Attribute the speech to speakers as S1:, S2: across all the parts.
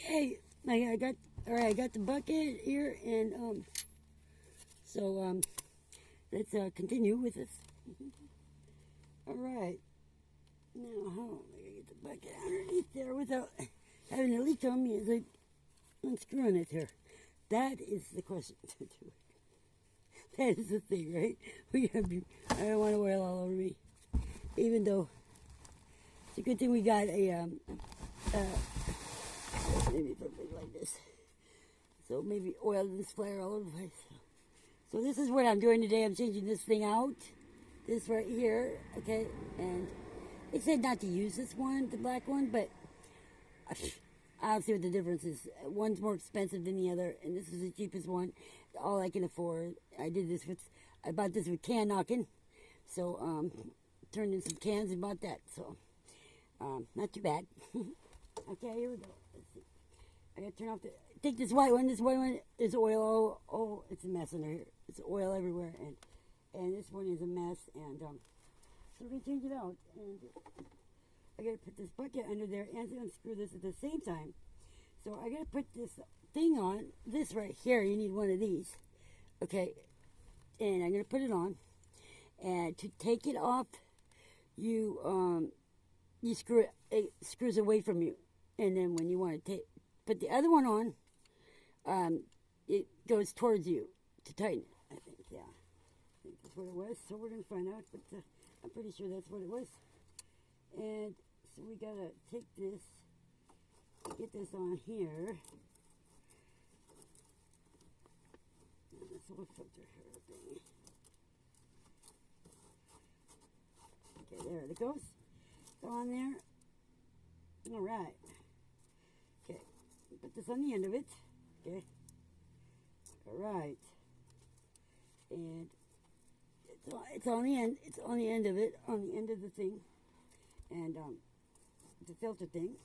S1: Okay, I got all right. I got the bucket here, and so let's continue with this. All right, now how am I gonna get the bucket underneath there without having a leak on me? Is like unscrewing it here. That is the question to do. That is the thing, right? I don't want oil all over me, even though it's a good thing we got a maybe put it like this. So maybe oil doesn't splatter all over the place. So this is what I'm doing today. I'm changing this thing out. This right here, okay? And they said not to use this one, the black one, but I don't see what the difference is. One's more expensive than the other, and this is the cheapest one. All I can afford. I bought this with can knocking. So, turned in some cans and bought that. So, not too bad. Okay, here we go. Let's see. I gotta turn off take this white one. This white one is oil. Oh, it's a mess under here. It's oil everywhere, and this one is a mess. And so we're gonna change it out. And I gotta put this bucket under there and unscrew this at the same time. So I gotta put this thing on. This right here, you need one of these. Okay, and I'm gonna put it on. And to take it off, you screw it. It screws away from you. And then when you want to put the other one on, it goes towards you to tighten it, I think, yeah. I think that's what it was, so we're going to find out, but I'm pretty sure that's what it was. And so we got to take this, get this on here. And this little filter here thing. Okay, there it goes. It's on there. All right. Okay, put this on the end of it. Okay. All right. And it's on the end. It's on the end of it. On the end of the thing. And it's a filter thing.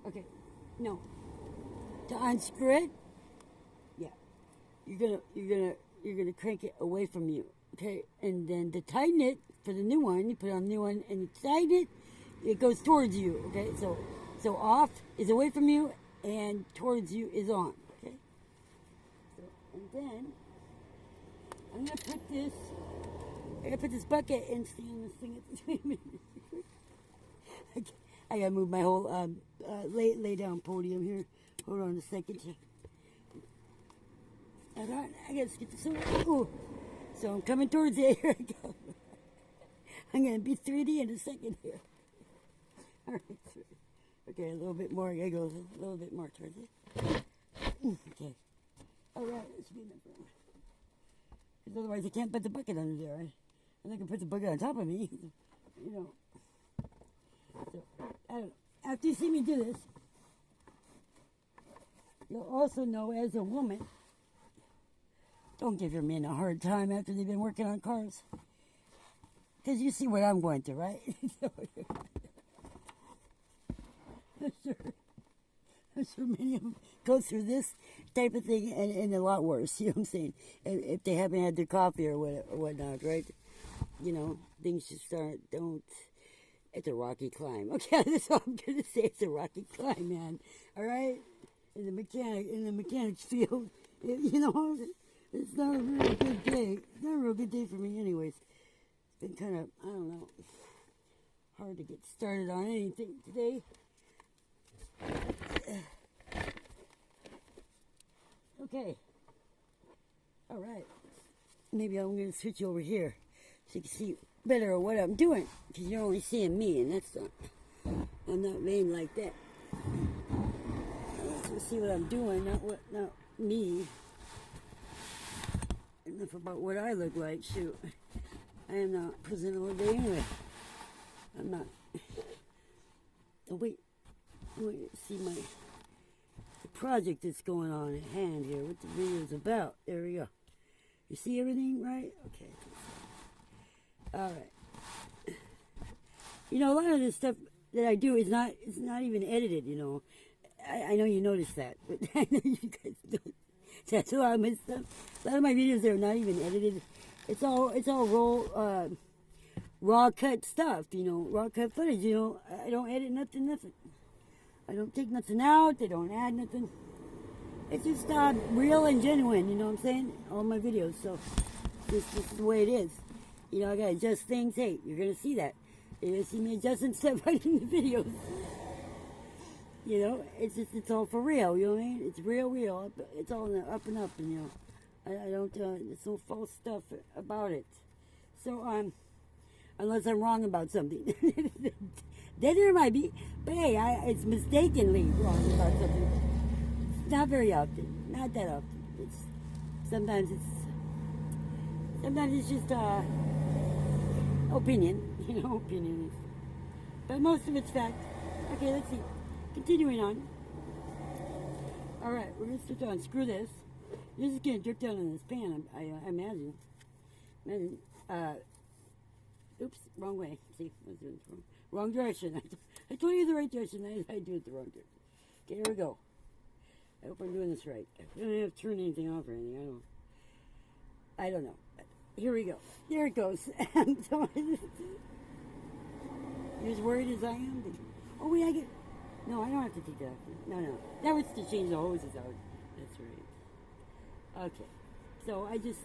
S1: Okay. No. To unscrew it. Yeah. You're gonna crank it away from you. Okay, and then to tighten it for the new one, you put on the new one and you tighten it, it goes towards you. Okay, so off is away from you and towards you is on. Okay, so, and then I'm gonna put this bucket and stay on this thing at the same minute. I gotta move my whole lay down podium here. Hold on a second. I gotta get this over. Ooh. So I'm coming towards it. Here I go. I'm going to be 3D in a second here. All right. Okay, a little bit more. I go a little bit more towards it. Okay. All right. That should be enough room. Because otherwise I can't put the bucket under there. Right? And I can put the bucket on top of me. You know. So, I don't know. After you see me do this, you'll also know as a woman, don't give your men a hard time after they've been working on cars. Because you see what I'm going through, right? I'm sure many of them go through this type of thing and a lot worse, you know what I'm saying? If they haven't had their coffee or whatnot, right? You know, things just it's a rocky climb. Okay, that's all I'm going to say. It's a rocky climb, man. All right? In the mechanics field, you know, it's not a really good day. It's not a real good day for me anyways. It's been kind of, I don't know, hard to get started on anything today. Okay. All right. Maybe I'm going to switch over here so you can see better what I'm doing. Because you're only seeing me, and that's not, I'm not vain like that. I want you to see what I'm doing, not me. Enough about what I look like. Shoot, I am not presentable today anyway. I'm not. Oh wait, see the project that's going on at hand here. What the video is about. There we go. You see everything, right? Okay. All right. You know, a lot of this stuff that I do is not even edited. You know, I know you noticed that, but I know you guys don't. That's a lot of my stuff. A lot of my videos are not even edited. It's all raw cut stuff, raw cut footage, I don't edit nothing. I don't take nothing out, I don't add nothing. It's just real and genuine, you know what I'm saying? All my videos, so this is the way it is. I gotta adjust things. Hey, you're gonna see that. You're gonna see me adjusting stuff right in the videos. It's all for real, you know what I mean? It's real. It's all in the up and up, and I don't, there's no false stuff about it. So, unless I'm wrong about something. Then there might be, but hey, it's mistakenly wrong about something. It's not very often, not that often. Sometimes it's just, opinion, opinion. But most of it's fact. Okay, let's see. Continuing on. Alright, we're going to start to unscrew this. This is going to drip down in this pan, I imagine. Oops, wrong way. See, I was doing it wrong direction. I told you the right direction. I do it the wrong direction. Okay, here we go. I hope I'm doing this right. I don't have to turn anything off or anything. I don't know. Here we go. There it goes. You're as worried as I am. Oh, wait, no, I don't have to take that off. No. That was to change the hoses out. That's right. Okay. So I just...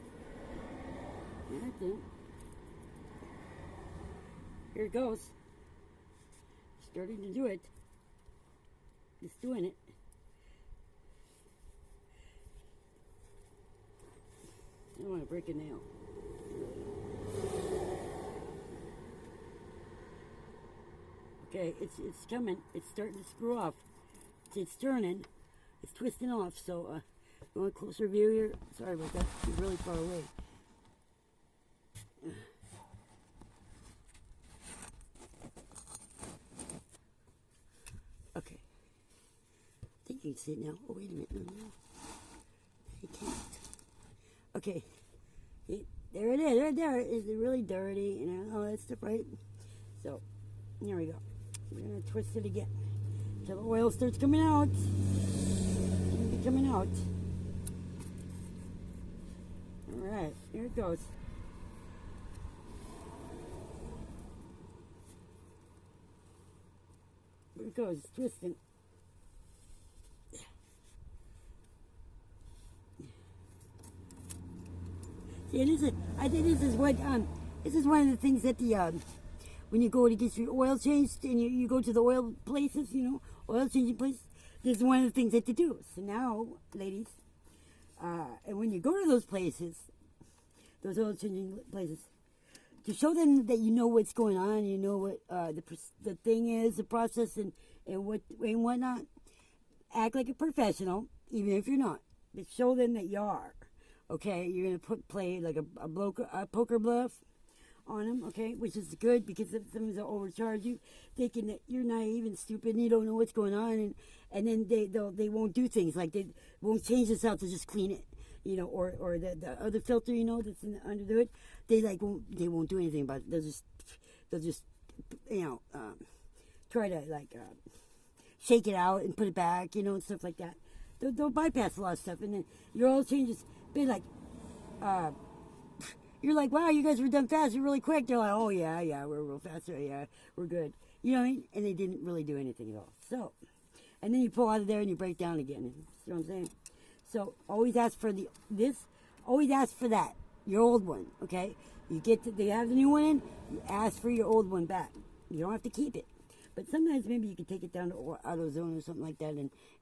S1: Here it goes. Starting to do it. Just doing it. I don't want to break a nail. Okay, it's coming. It's starting to screw off. It's turning. It's twisting off. So, you want a closer view here? Sorry about that. It's really far away. Okay. I think you can see it now. Oh, wait a minute. No. You can't. Okay. There it is. Right there. It's really dirty and all that stuff, right? So, here we go. We're going to twist it again until the oil starts coming out. It's going to be coming out. Alright, here it goes. Here it goes, it's twisting. See, I think this is one of the things that when you go to get your oil changed and you go to the oil places, oil changing places, this is one of the things that they do. So now, ladies, and when you go to those places, those oil changing places, to show them that you know what's going on, you know what the thing is, the process, and whatnot, act like a professional, even if you're not. But show them that you are. Okay, you're gonna play like a poker bluff on them, okay, which is good because sometimes they'll overcharge you, thinking that you're naive and stupid and you don't know what's going on, and then they won't do things like they won't change this out to just clean it, or the other filter, that's under the hood, they won't do anything about it. They'll just try to shake it out and put it back, and stuff like that. They'll bypass a lot of stuff, and then your oil changes be like, you're like, wow, you guys were done fast, you're really quick. They're like, oh yeah, we're real fast, yeah, we're good. You know what I mean? And they didn't really do anything at all. So, and then you pull out of there and you break down again. You know what I'm saying? So always ask for always ask for that, your old one, okay? They have the new one in, you ask for your old one back. You don't have to keep it. But sometimes maybe you can take it down to AutoZone or something like that,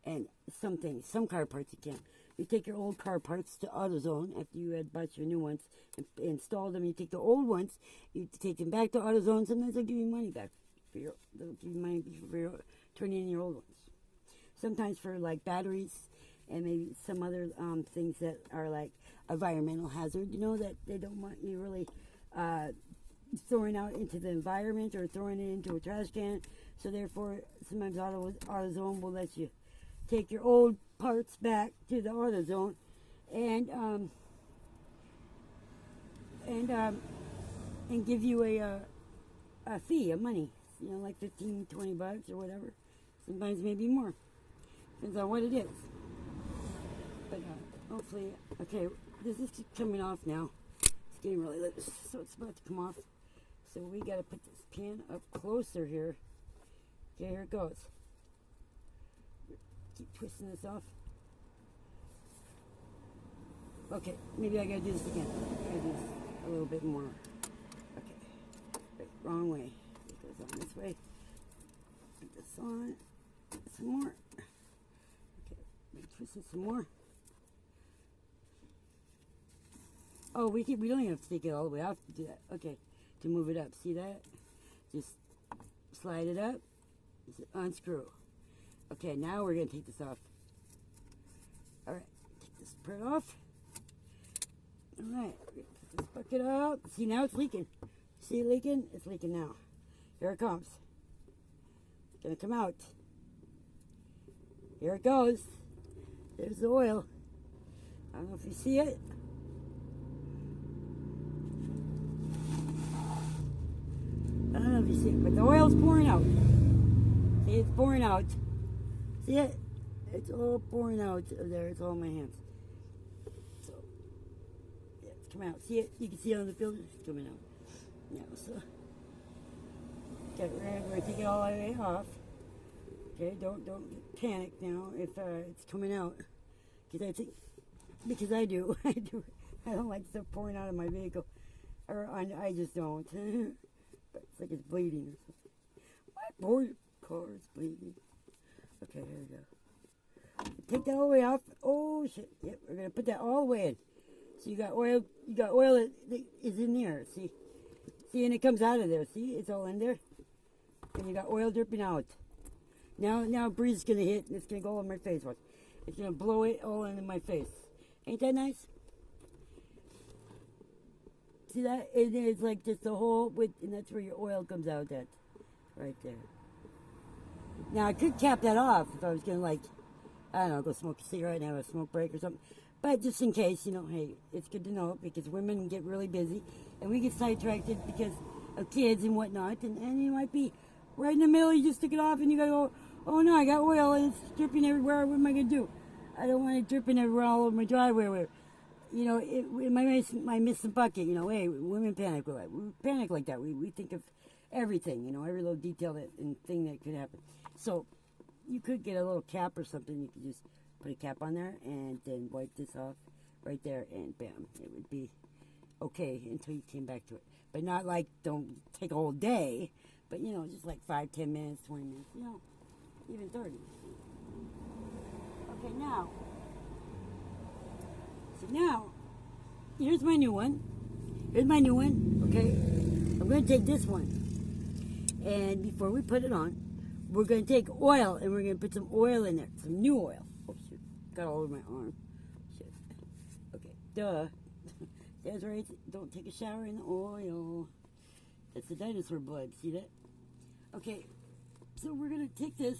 S1: and some car parts you can. You take your old car parts to AutoZone after you had bought your new ones and installed them. You take the old ones, you take them back to AutoZone. Sometimes they'll give you money back they'll give you money for turning in your old ones. Sometimes for like batteries and maybe some other things that are like environmental hazard. That they don't want you really throwing out into the environment or throwing it into a trash can. So therefore, sometimes AutoZone will let you take your old parts back to the AutoZone and give you a fee of money, like $15-20 or whatever. Sometimes maybe more. Depends on what it is. But hopefully, okay, this is coming off now. It's getting really loose, so it's about to come off. So we got to put this pan up closer here. Okay, here it goes. Keep twisting this off. Okay, maybe I gotta do this again. I gotta do this a little bit more. Okay, right, wrong way. It goes on this way. Put this on. Some more. Okay, twist it some more. Oh, we don't even have to take it all the way off to do that. Okay, to move it up. See that? Just slide it up. Just unscrew. Okay, now we're going to take this off. All right, take this part off. All right, put this bucket up. See, now it's leaking. See it leaking? It's leaking now. Here it comes. It's going to come out. Here it goes. There's the oil. I don't know if you see it. I don't know if you see it, but the oil's pouring out. See, it's pouring out. See it? It's all pouring out of there. It's all in my hands. So, yeah, it's coming out. See it? You can see it on the filter. It's coming out. Yeah, so, okay, we're going to take it all the way off. Okay, don't get panicked now if it's coming out. Because I do. I don't like stuff pouring out of my vehicle. Or I just don't. But it's like it's bleeding or something. My poor car is bleeding. Okay, here we go. Take that all the way off. Oh shit! Yep, we're gonna put that all the way in. So you got oil. You got oil that is in there. See, and it comes out of there. See, it's all in there. And you got oil dripping out. Now a breeze is gonna hit and it's gonna go on my face. Watch. It's gonna blow it all into my face. Ain't that nice? See that? It's like just a hole with, and that's where your oil comes out at. Right there. Now I could cap that off if I was gonna, like, I don't know, go smoke a cigarette and have a smoke break or something. But just in case, you know, hey, it's good to know because women get really busy and we get sidetracked because of kids and whatnot, and you might be right in the middle. You just stick it off and you gotta go, oh no, I got oil and it's dripping everywhere. What am I gonna do? I don't want it dripping everywhere all over my driveway. Where, you know, it might miss the bucket. You know, hey, women panic. We panic like that. We think of everything. You know, every little detail and thing that could happen. So you could get a little cap or something. You could just put a cap on there and then wipe this off right there, and bam, it would be okay until you came back to it. But not like, don't take a whole day, but you know, just like 5, 10 minutes, 20 minutes, you know, even 30. Okay, now, so now, here's my new one. Here's my new one, okay? I'm going to take this one, and before we put it on, we're going to take oil, and we're going to put some oil in there, some new oil. Oh, shit, got all over my arm. Shit. Okay, duh. That's right, don't take a shower in the oil. That's the dinosaur blood, see that? Okay, so we're going to take this,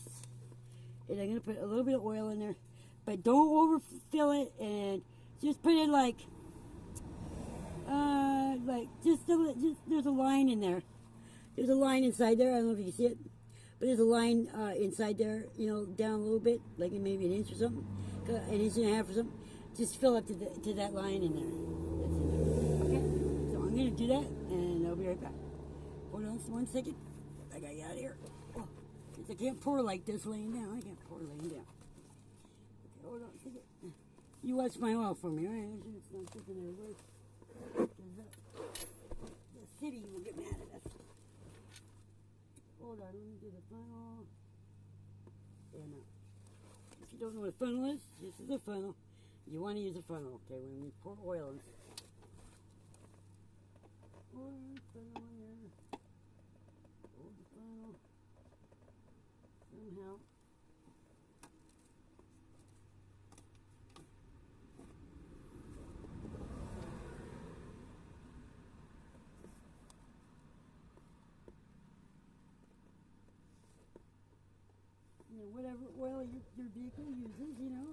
S1: and I'm going to put a little bit of oil in there, but don't overfill it, and just put it like just there's a line in there. There's a line inside there. I don't know if you can see it, but there's a line inside there, you know, down a little bit, like maybe an inch or something, an inch and a half or something. Just fill up to that line in there. That's in there. Okay, so I'm going to do that, and I'll be right back. Hold on 1 second. I got you out of here. Oh, 'cause I can't pour like this laying down. I can't pour laying down. Okay, hold on a second. You watch my oil for me, right? It's not sticking everywhere. The city will get mad at us. Hold on, let me do the funnel. Yeah, no. If you don't know what a funnel is, this is a funnel. You want to use a funnel, okay? When we pour oil in. Pour funnel in there. Hold the funnel. Somehow. You know, whatever oil your vehicle uses, you know.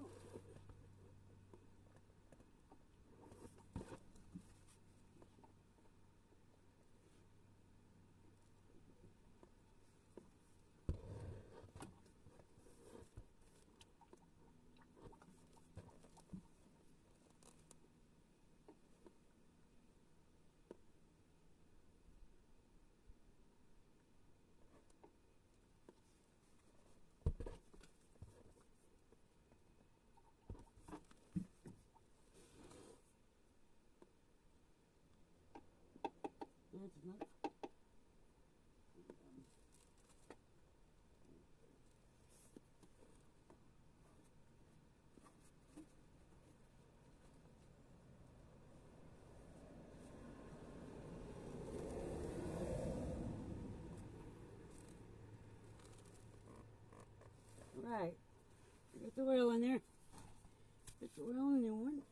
S1: enough. Right. Get the oil in there. Get the oil in there one.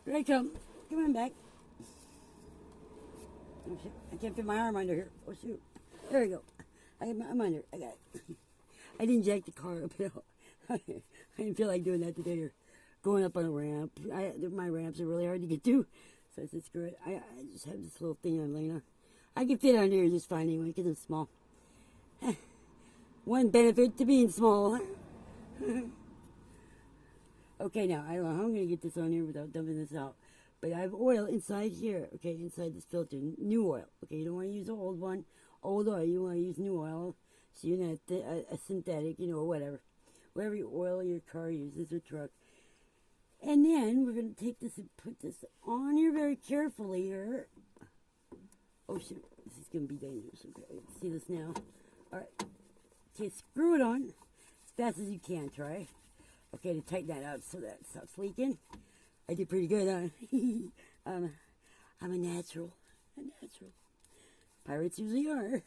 S1: Here I come. Come on back. Oh shit. I can't fit my arm under here. Oh shoot. There we go. I'm under. I got it. I didn't jack the car up at all. I didn't feel like doing that today or going up on a ramp. My ramps are really hard to get to. So I said, screw it. I just have this little thing I'm laying on. I can fit under here just fine anyway because I'm small. One benefit to being small. Okay, now, I don't know how I'm going to get this on here without dumping this out. But I have oil inside here, okay, inside this filter. New oil. Okay, you don't want to use the old one. Old oil, you want to use new oil. So you're not a synthetic, you know, whatever. Whatever your oil your car uses or truck. And then we're going to take this and put this on here very carefully here. Oh, shoot. This is going to be dangerous. Okay, see this now. All right. Okay, screw it on as fast as you can, try. Okay, to tighten that up so that it stops leaking. I did pretty good, huh? I'm a natural. Pirates usually are.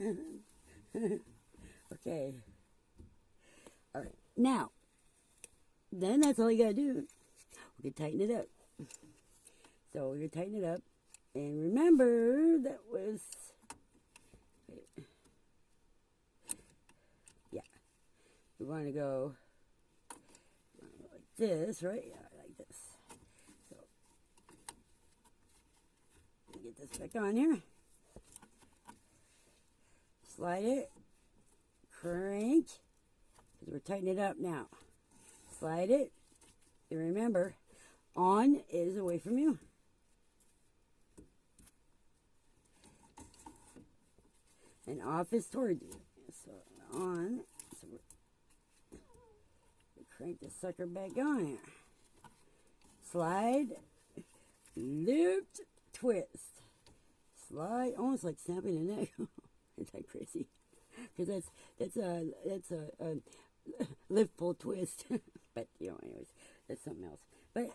S1: Okay. All right. Now, then that's all you got to do. We can tighten it up. So we're going to tighten it up. And remember, that was... Yeah. We want to go like this, right? Yeah, like this. So, get this back on here. Slide it. Crank. Because we're tightening it up now. Slide it. And remember, on is away from you. And off is toward you. So on. So we crank the sucker back on here. Slide. Lift. Twist. Slide. Almost like snapping a neck. Isn't that crazy? Because that's a lift, pull, twist. But you know, anyways, that's something else. But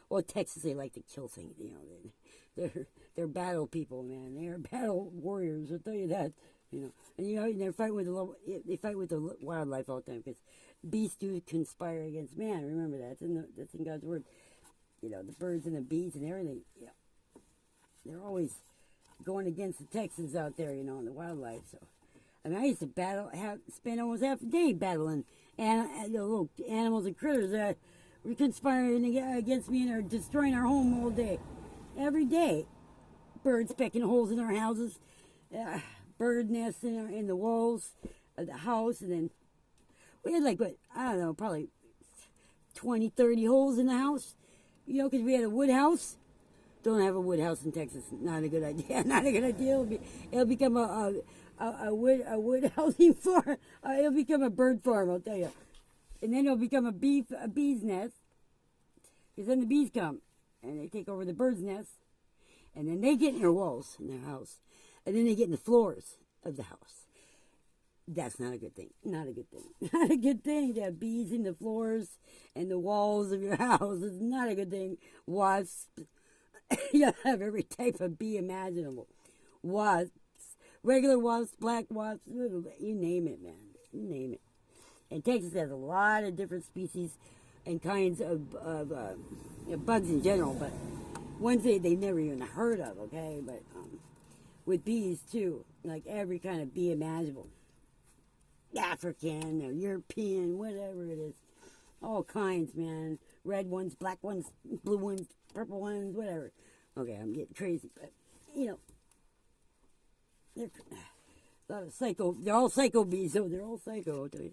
S1: well, Texas, they like to kill things. You know, they're battle people, man. They're battle warriors. I'll tell you that. You know, and you know they fight with the wildlife all the time because beasts do conspire against man. Remember that. That's in God's word. You know, the birds and the bees and everything. You know, they're always going against the Texans out there. You know, and the wildlife. So, I mean, I used to spend almost half a day battling little animals and critters that were conspiring against me and are destroying our home all day. Every day. Birds pecking holes in our houses. Bird nests in the walls of the house. And then we had like, I don't know, probably 20, 30 holes in the house. You know, because we had a wood house. Don't have a wood house in Texas. Not a good idea. Not a good idea. It'll become a wood housing farm. It'll become a bird farm, I'll tell you. And then it'll become a bee's nest. Because then the bees come. And they take over the bird's nest. And then they get in their walls in their house. And then they get in the floors of the house. That's not a good thing. Not a good thing. Not a good thing to have bees in the floors and the walls of your house. It's not a good thing. Wasps. You'll have every type of bee imaginable. Wasps. Regular wasps, black wasps, you name it, man. You name it. And Texas has a lot of different species and kinds of bugs in general, but ones they've never even heard of, okay? But with bees, too, like every kind of bee imaginable. African or European, whatever it is. All kinds, man. Red ones, black ones, blue ones, purple ones, whatever. Okay, I'm getting crazy, but, you know. They're a lot of psycho. They're all psycho bees, though. They're all psycho, I'll tell you.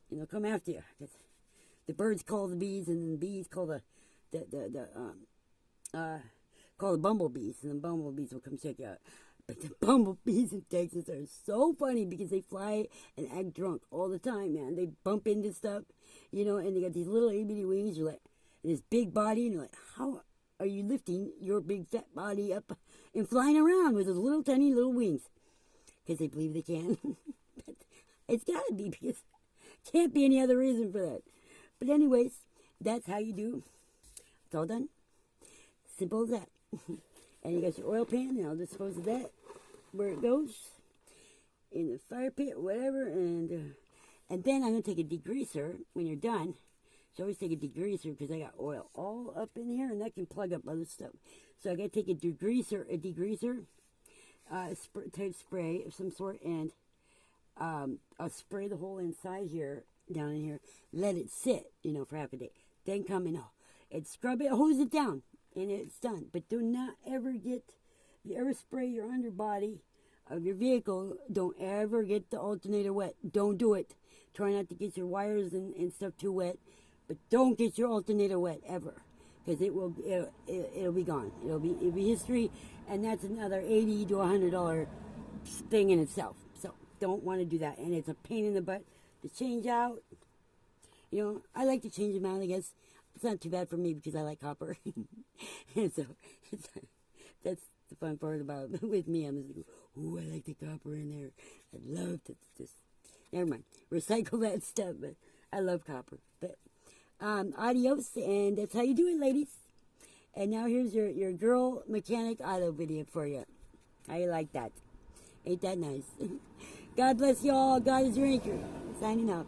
S1: You know, come after you. The birds call the bees, and then the bees call the bumblebees, and the bumblebees will come check you out. The bumblebees in Texas are so funny because they fly and act drunk all the time, man. They bump into stuff, you know, and they got these little itty wings. You're like, this big body, and you're like, how are you lifting your big fat body up and flying around with those little tiny little wings? Because they believe they can. But it's got to be because can't be any other reason for that. But anyways, that's how you do. It's all done. Simple as that. And you got your oil pan, and I'll dispose of that where it goes in the fire pit or whatever. And then I'm gonna take a degreaser when you're done. So always take a degreaser because I got oil all up in here, and that can plug up other stuff. So I gotta take a degreaser type spray of some sort, and I'll spray the whole inside here, down in here, let it sit, you know, for half a day. Then come in and scrub it, hose it down, and it's done. But do not ever if you ever spray your underbody of your vehicle, don't ever get the alternator wet. Don't do it. Try not to get your wires and stuff too wet, but don't get your alternator wet ever, because it'll be gone. It'll be history, and that's another $80 to $100 thing in itself. So don't want to do that, and it's a pain in the butt to change out. You know, I like to change them out. I guess it's not too bad for me because I like copper, and so that's the fun part about it. With me. I'm just like, ooh, I like the copper in there. I'd love to just never mind recycle that stuff, but I love copper. But adios, and that's how you do it, ladies. And now here's your girl mechanic auto video for you. How you like that? Ain't that nice? God bless y'all. God is your anchor. Signing out.